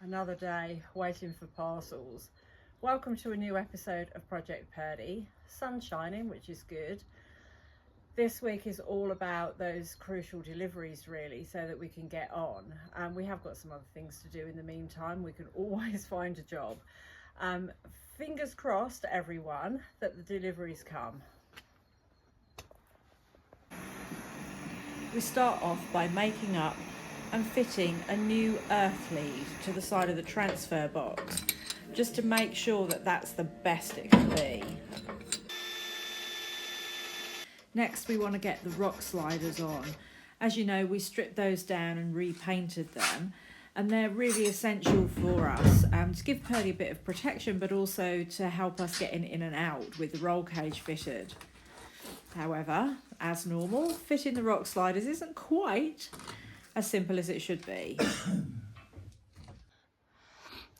another day waiting for parcels. Welcome to a new episode of Project Purdey. Sun shining, which is good. This week is all about those crucial deliveries really, so that we can get on. We have got some other things to do in the meantime. We can always find a job. Fingers crossed, everyone, that the deliveries come. We start off by making up and fitting a new earth lead to the side of the transfer box, just to make sure that that's the best it can be. Next, we want to get the rock sliders on. As you know, we stripped those down and repainted them, and they're really essential for us to give Purdey a bit of protection, but also to help us getting in and out with the roll cage fitted. However, as normal, fitting the rock sliders isn't quite as simple as it should be.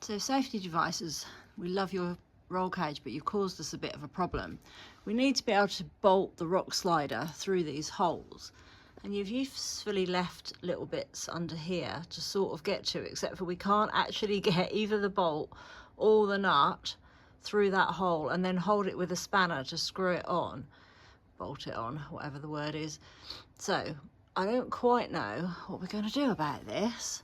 So safety devices, we love your roll cage, but you've caused us a bit of a problem. We need to be able to bolt the rock slider through these holes, and you've usefully left little bits under here to sort of get to, except for we can't actually get either the bolt or the nut through that hole and then hold it with a spanner to screw it on, bolt it on, whatever the word is. So I don't quite know what we're going to do about this.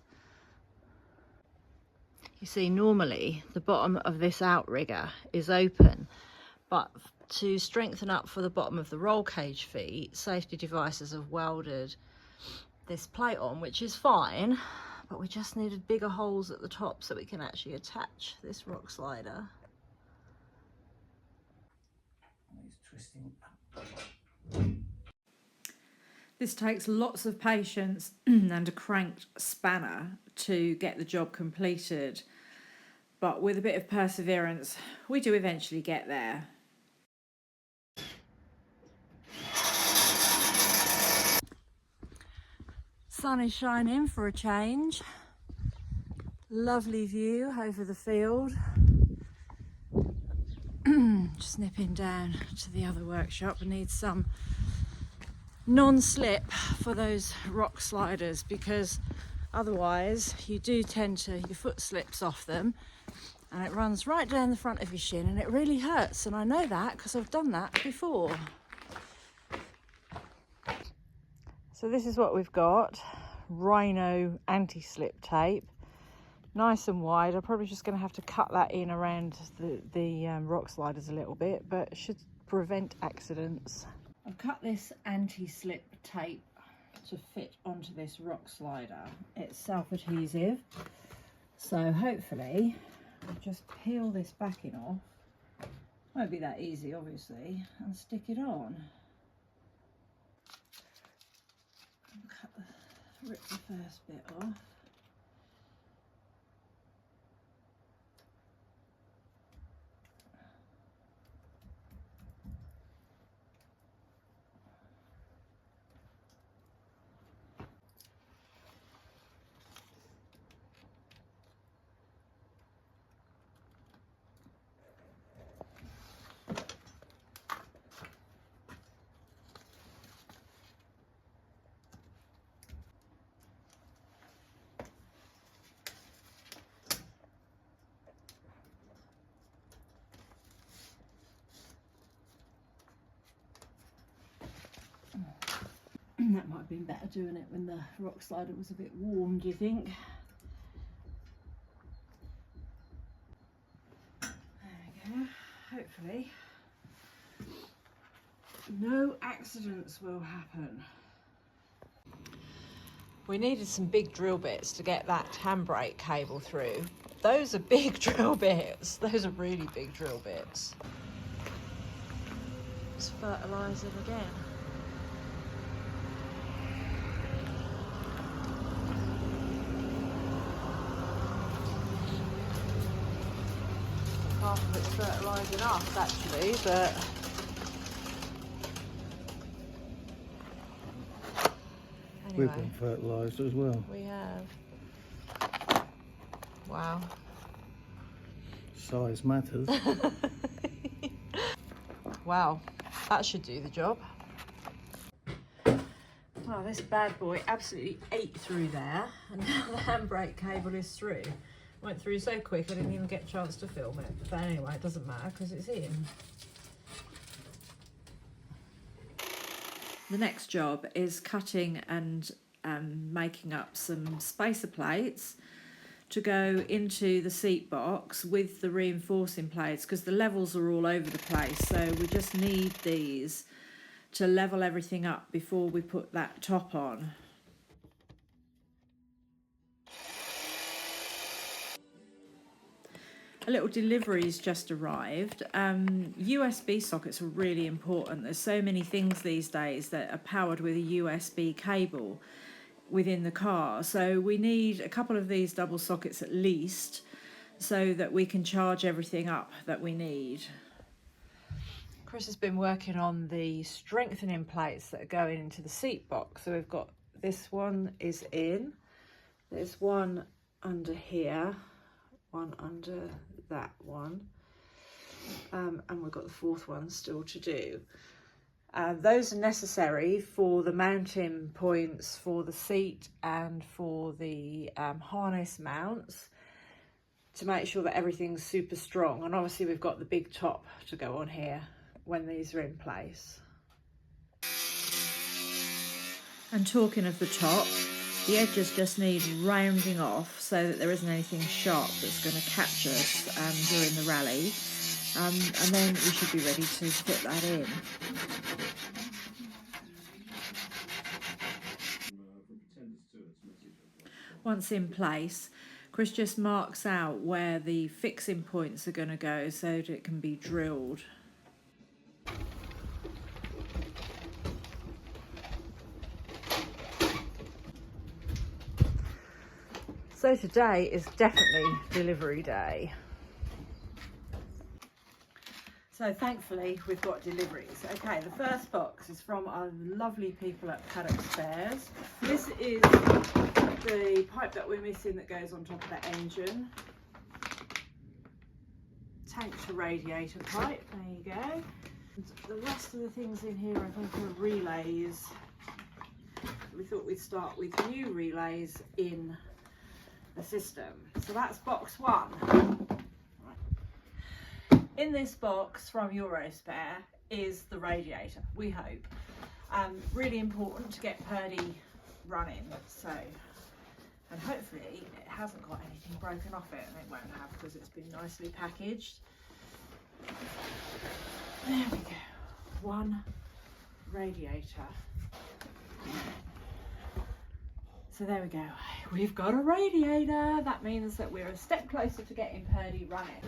You see, normally the bottom of this outrigger is open, but to strengthen up for the bottom of the roll cage feet, safety devices have welded this plate on, which is fine, but we just needed bigger holes at the top so we can actually attach this rock slider. He's twisting. This takes lots of patience and a cranked spanner to get the job completed, but with a bit of perseverance, we do eventually get there. Sun is shining for a change. Lovely view over the field. Just nipping down to the other workshop. I need some non-slip for those rock sliders, because otherwise you do tend to, your foot slips off them and it runs right down the front of your shin and it really hurts, and I know that because I've done that before. So this is what we've got. Rhino anti-slip tape, nice and wide. I'm probably just going to have to cut that in around the rock sliders a little bit, but it should prevent accidents. I've cut this anti-slip tape to fit onto this rock slider. It's self-adhesive, so hopefully I'll just peel this backing off. Won't be that easy obviously, and stick it on. Rip the first bit off. That might have been better doing it when the rock slider was a bit warm, do you think? There we go. Hopefully no accidents will happen. We needed some big drill bits to get that handbrake cable through. Those are big drill bits. Those are really big drill bits. Let's fertilise it again. Half of it's fertilising up actually, but anyway, We've been fertilised as well. we have. Wow. Size matters. Wow, that should do the job. Oh, this bad boy absolutely ate through there, and now the handbrake cable is through. Went through so quick I didn't even get a chance to film it. But anyway, it doesn't matter because it's in. The next job is cutting and making up some spacer plates to go into the seat box with the reinforcing plates, because the levels are all over the place, so we just need these to level everything up before we put that top on. A little delivery's just arrived. USB sockets are really important. There's so many things these days that are powered with a USB cable within the car. So we need a couple of these double sockets at least so that we can charge everything up that we need. Chris has been working on the strengthening plates that are going into the seat box. So we've got this one is in, there's one under here, one under that one, and we've got the fourth one still to do. Those are necessary for the mounting points for the seat and for the harness mounts to make sure that everything's super strong. And obviously we've got the big top to go on here when these are in place. And talking of the top, the edges just need rounding off so that there isn't anything sharp that's going to catch us during the rally, and then we should be ready to fit that in. Once in place, Chris just marks out where the fixing points are going to go so that it can be drilled. So today is definitely delivery day. So thankfully we've got deliveries. Okay, the first box is from our lovely people at Purdey Spares. This is the pipe that we're missing that goes on top of the engine. Tank to radiator pipe, there you go. And the rest of the things in here I think are relays. We thought we'd start with new relays in the system. So that's box one. In this box from Eurospare is the radiator, we hope. Really important to get Purdey running, so, and hopefully it hasn't got anything broken off it, and it won't have because it's been nicely packaged. There we go, one radiator. So there we go, we've got a radiator. That means that we're a step closer to getting Purdey running.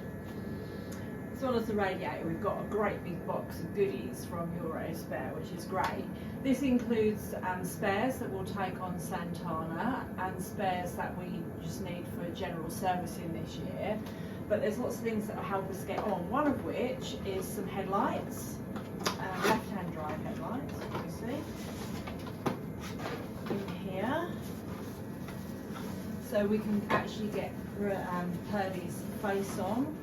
As well as the radiator, we've got a great big box of goodies from Eurospare, which is great. This includes spares that we'll take on Santana and spares that we just need for general servicing this year. But there's lots of things that will help us get on, one of which is some headlights, left-hand drive headlights, obviously, in here. So we can actually get Purdey's face on,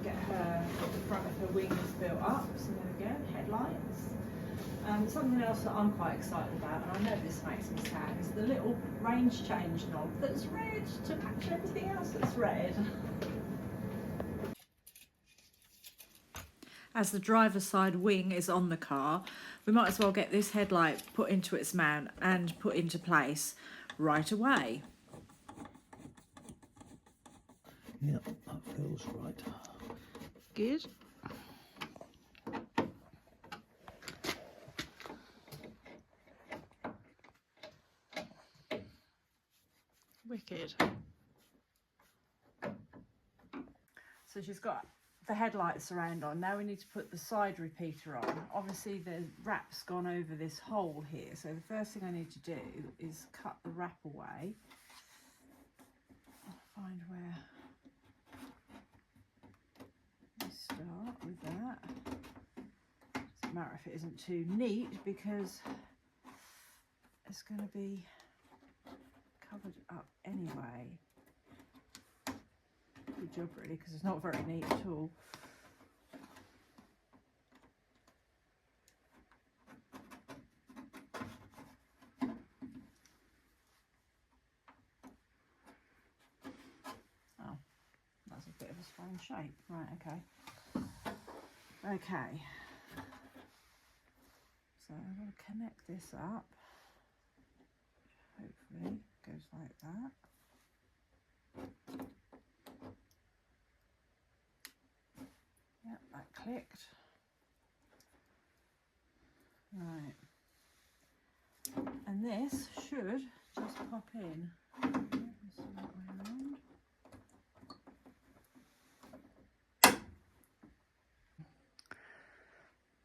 get the front of her wings built up. So there we go, headlights. Something else that I'm quite excited about, and I know this makes me sad, is the little range change knob that's red to match everything else that's red. As the driver's side wing is on the car, we might as well get this headlight put into its mount and put into place right away. Yep, that feels right. Good. Wicked. So she's got the headlight surround on. Now we need to put the side repeater on. Obviously the wrap's gone over this hole here, so the first thing I need to do is cut the wrap away. I'll find where we start with that. Doesn't matter if it isn't too neat because it's going to be covered up anyway. Good job really, because it's not very neat at all. satisfying shape. Right, okay. Okay. So I'm going to connect this up. Hopefully it goes like that. Yep, that clicked. Right. And this should just pop in. Let's see that way around.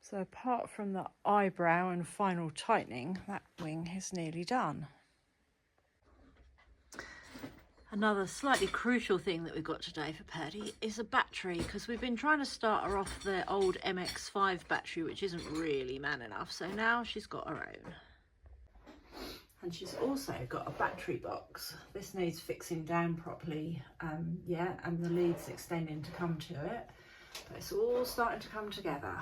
So apart from the eyebrow and final tightening, that wing is nearly done. Another slightly crucial thing that we've got today for Purdey is a battery, because we've been trying to start her off the old MX5 battery, which isn't really man enough, so now she's got her own. And she's also got a battery box. This needs fixing down properly, yeah, and the leads extending to come to it, but it's all starting to come together.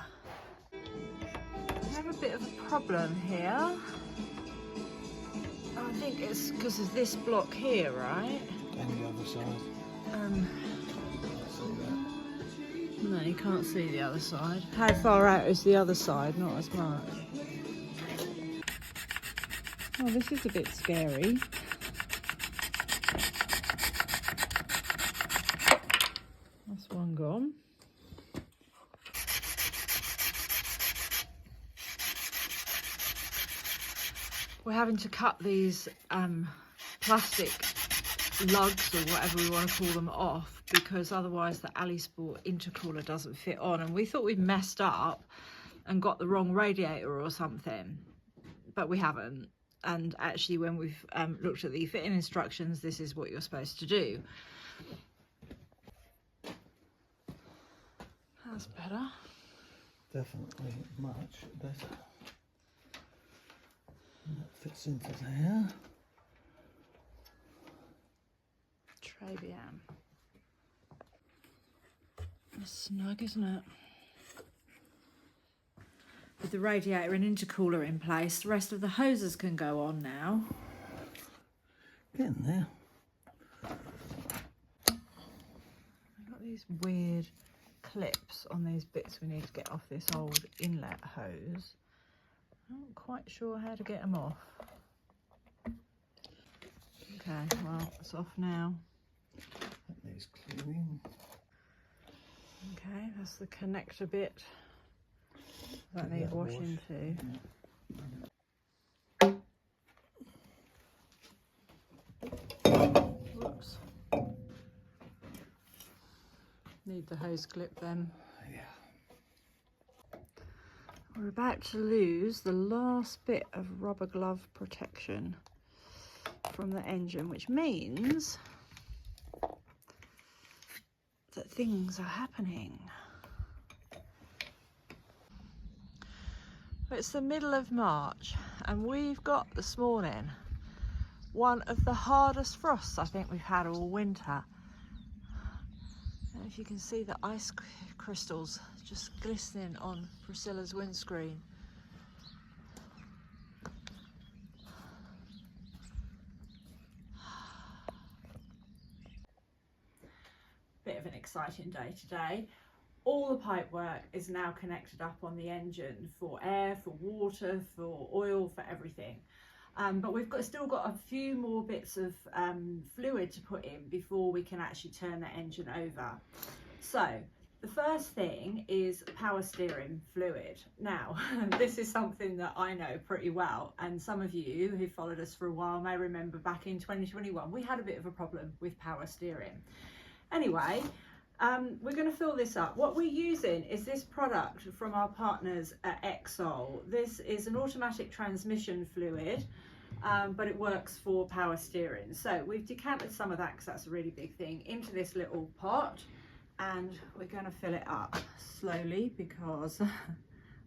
We have a bit of a problem here. I think it's because of this block here, right? And the other side. See that? No, you can't see the other side. How far out is the other side? Not as much. Oh, this is a bit scary. That's one gone. We're having to cut these plastic lugs, or whatever we want to call them, off, because otherwise the Allisport Intercooler doesn't fit on. And we thought we'd messed up and got the wrong radiator or something, but we haven't. And actually, when we've looked at the fitting instructions, this is what you're supposed to do. That's better. Definitely much better. And that fits into there. Trabian. It's snug, isn't it? With the radiator and intercooler in place, the rest of the hoses can go on now. Getting there. I've got these weird clips on these bits we need to get off this old inlet hose. I'm not quite sure how to get them off. Okay, well, it's off now. That needs cleaning. Okay, that's the connector bit. That needs washing too. Whoops. Need the hose clip then. Yeah. We're about to lose the last bit of rubber glove protection from the engine, which means that things are happening. It's the middle of March and we've got this morning one of the hardest frosts I think we've had all winter. And if you can see the ice crystals just glistening on Priscilla's windscreen. Bit of an exciting day today. All the pipe work is now connected up on the engine for air, for water, for oil, for everything. But we've still got a few more bits of fluid to put in before we can actually turn the engine over. So the first thing is power steering fluid. Now, this is something that I know pretty well, and some of you who followed us for a while may remember back in 2021 we had a bit of a problem with power steering. Anyway, we're going to fill this up. What we're using is this product from our partners at Exol. This is an automatic transmission fluid, but it works for power steering. So we've decanted some of that, because that's a really big thing, into this little pot, and we're going to fill it up slowly because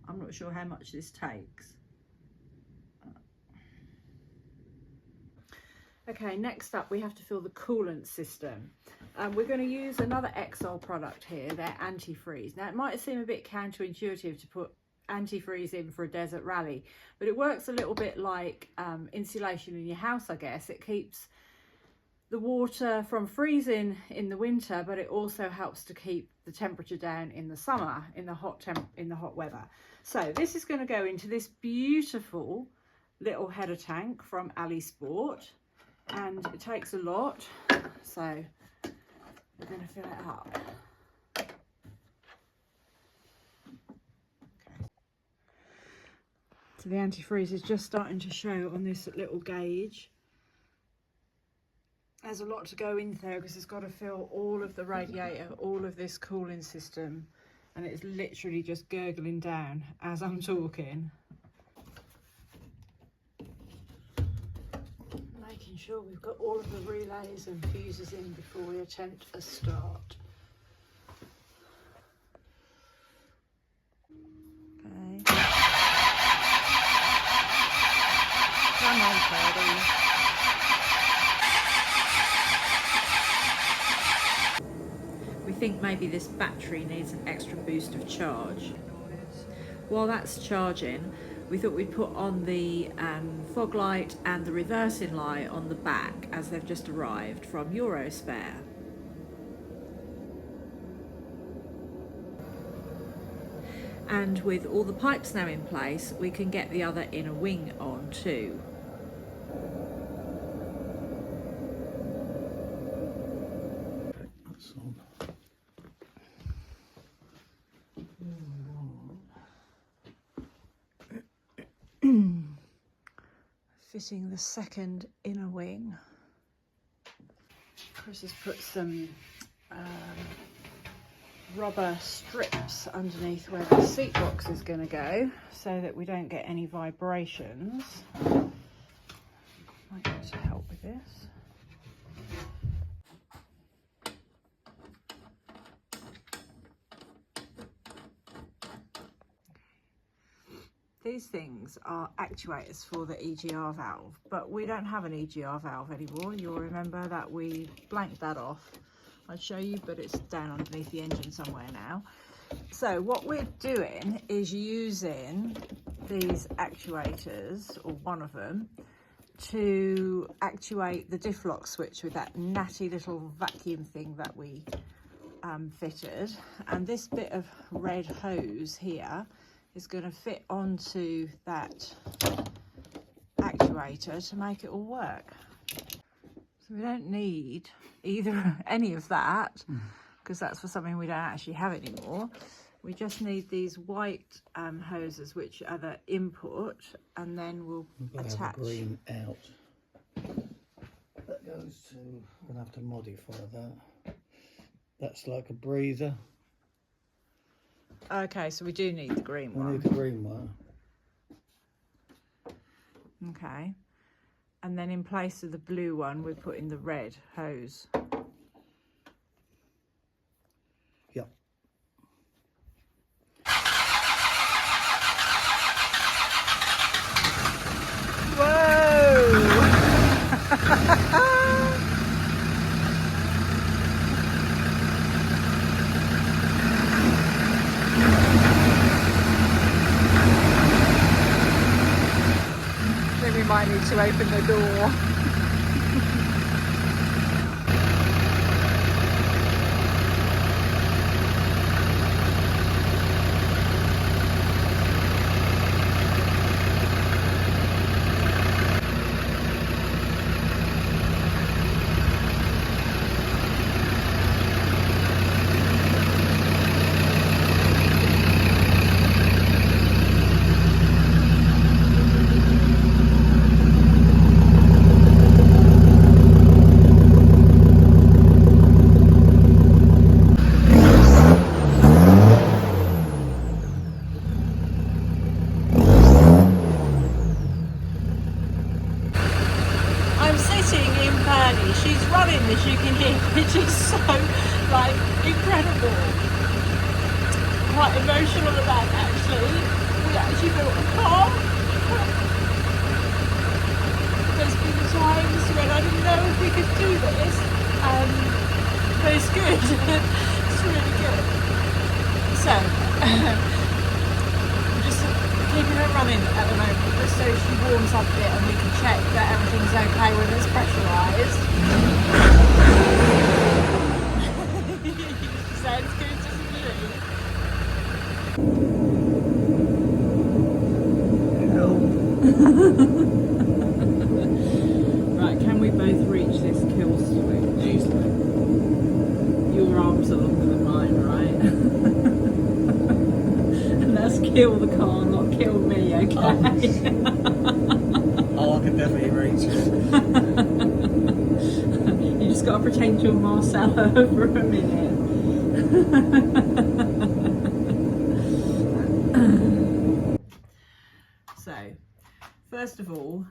I'm not sure how much this takes. Okay, next up we have to fill the coolant system. We're going to use another Exol product here, their antifreeze. Now it might seem a bit counterintuitive to put antifreeze in for a desert rally, but it works a little bit like insulation in your house, I guess. It keeps the water from freezing in the winter, but it also helps to keep the temperature down in the summer, in the hot weather. So this is going to go into this beautiful little header tank from AlliSport, and it takes a lot, so we're going to fill it up. So the antifreeze is just starting to show on this little gauge. There's a lot to go in there because it's got to fill all of the radiator, all of this cooling system, and it's literally just gurgling down as I'm talking. Making sure we've got all of the relays and fuses in before we attempt a start. Okay. Come on, Purdey. We think maybe this battery needs an extra boost of charge. While that's charging, we thought we'd put on the fog light and the reversing light on the back, as they've just arrived from Eurospare. And with all the pipes now in place, we can get the other inner wing on too. That's on. Fitting the second inner wing. Chris has put some rubber strips underneath where the seat box is going to go, so that we don't get any vibrations. Might need to help with this. These things are actuators for the EGR valve, but we don't have an EGR valve anymore. You'll remember that we blanked that off. I'll show you, but it's down underneath the engine somewhere now. So what we're doing is using these actuators, or one of them, to actuate the diff lock switch with that natty little vacuum thing that we fitted. And this bit of red hose here is going to fit onto that actuator to make it all work. So we don't need any of that, because that's for something we don't actually have anymore. We just need these white hoses, which are the input, and then we'll attach. Have a green out. That goes to, we're gonna have to modify that. That's like a breather. Okay, so we do need the green We one. need the green one. Okay. And then in place of the blue one, we're putting the red hose. Yep. Whoa! We might need to open the door. She's running, as you can hear, which is so incredible. Quite emotional about it, actually. We actually built a car. There's been times when I didn't know if we could do this, but it's good. It's really good. So, we're just keeping her running at the moment. We're just so she warms up a bit and we can check that everything's okay when it's pressurised. Sounds good, doesn't it? Right, can we both reach this kill switch? Easily. Your arms are longer than mine, right? And that's kill the car, not kill me, okay? Oh, I can definitely reach it. You just got to pretend you're Marcella for a minute. So, first of all,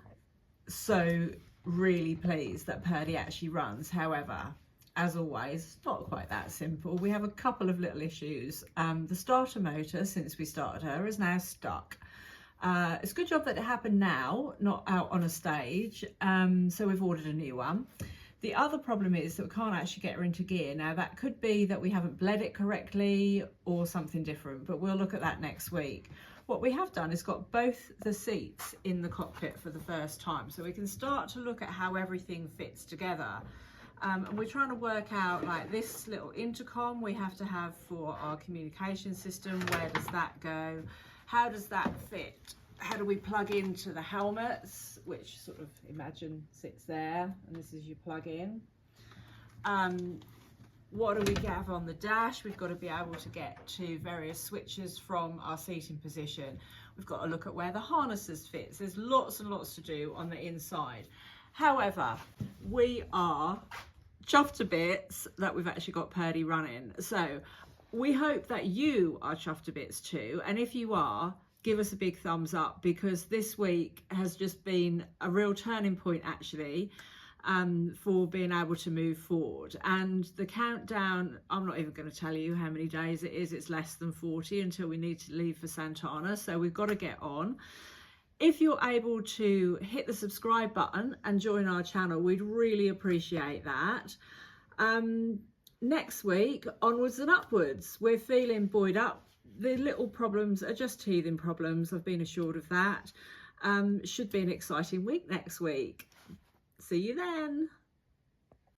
so really pleased that Purdey actually runs. However, as always, not quite that simple. We have a couple of little issues. The starter motor, since we started her, is now stuck. It's a good job that it happened now, not out on a stage. So we've ordered a new one. The other problem is that we can't actually get her into gear. Now that could be that we haven't bled it correctly or something different, but we'll look at that next week. What we have done is got both the seats in the cockpit for the first time, so we can start to look at how everything fits together. And we're trying to work out, like, this little intercom we have to have for our communication system. Where does that go? How does that fit? How do we plug into the helmets, which sort of, imagine, sits there, and this is your plug in. What do we have on the dash? We've got to be able to get to various switches from our seating position. We've got to look at where the harnesses fit. There's lots and lots to do on the inside. However, we are chuffed to bits that we've actually got Purdey running. So we hope that you are chuffed to bits too. And if you are, give us a big thumbs up, because this week has just been a real turning point actually, for being able to move forward. And the countdown, I'm not even going to tell you how many days it is. It's less than 40 until we need to leave for Santana. So we've got to get on. If you're able to hit the subscribe button and join our channel, we'd really appreciate that. Next week, onwards and upwards. We're feeling buoyed up. The little problems are just teething problems. I've been assured of that. Should be an exciting week next week. See you then.